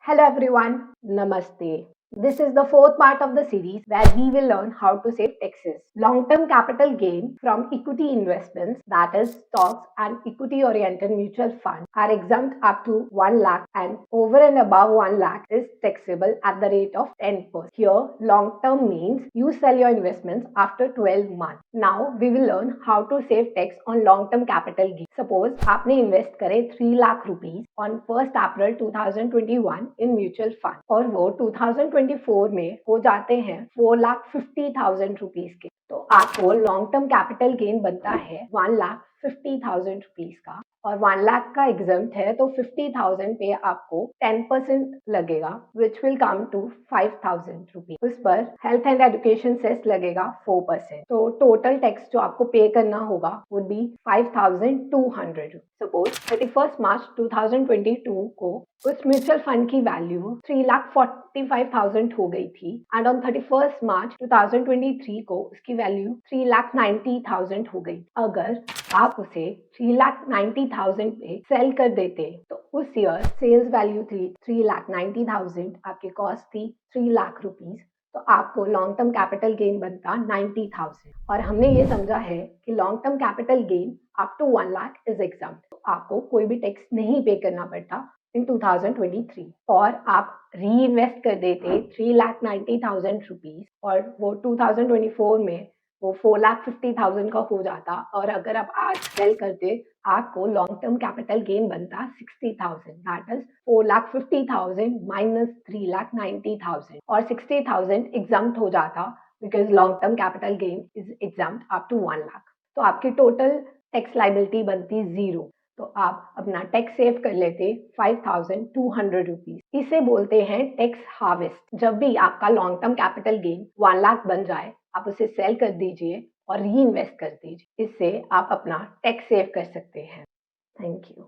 Hello everyone, Namaste. This is the fourth part of the series where we will learn how to save taxes. Long-term capital gain from equity investments, that is stocks and equity-oriented mutual funds, are exempt up to 1 lakh and over and above 1 lakh is taxable at the rate of 10%. Here, long-term means you sell your investments after 12 months. Now, we will learn how to save tax on long-term capital gain. Suppose आपने invest करे 3 lakh rupees on 1 April 2021 in mutual fund और वो 2024 में हो जाते हैं 4,50,000 rupees के, तो आपको लॉन्ग टर्म कैपिटल गेन बनता है 1,50,000 रुपीस का और 1 लाख का एग्जम्प्ट है तो 50,000 पे आपको 10% लगेगा which will come to 5,000 rupees. उस पर हेल्थ एंड एजुकेशन सेस लगेगा 4%। तो टोटल टैक्स जो आपको पे करना होगा वुड बी 5,200। सपोज 31 मार्च 2022 को उस म्यूचुअल फंड की वैल्यू 3,45,000 हो गई थी एंड ऑन 31 मार्च 2023 को उसकी वैल्यू 3,90,000 हो गई। अगर आप उसे 3,90,000 पे सेल कर देते तो उस ईयर सेल्स वैल्यू थी 3,90,000, आपकी कॉस्ट थी 3 लाख रुपीस, तो आपको लॉन्ग टर्म कैपिटल गेन बनता 90,000। और हमने ये समझा है कि long term capital gain up to 1 lakh is exempt, तो आपको कोई भी टैक्स नहीं पे करना पड़ता इन 2023। और आप री इन्वेस्ट कर देते 3,90,000 रुपीज और वो 2024 में वो 4,50,000 का हो जाता और अगर आप आज सेल करते आपको लॉन्ग टर्म कैपिटल गेन बनता 60,000, दैट इज 4,50,000 माइनस 3,90,000 और 60,000 एग्जम्प्ट हो जाता because long term capital gain is exempt up to 1 lakh. तो आपकी टोटल टैक्स लाइबिलिटी बनती 0, तो आप अपना टैक्स सेव कर लेते 5,200 रुपीज। इसे बोलते हैं टैक्स हार्वेस्ट। जब भी आपका long term capital gain 1 lakh बन जाए आप उसे सेल कर दीजिए और री इन्वेस्ट कर दीजिए, इससे आप अपना टैक्स सेव कर सकते हैं। Thank you.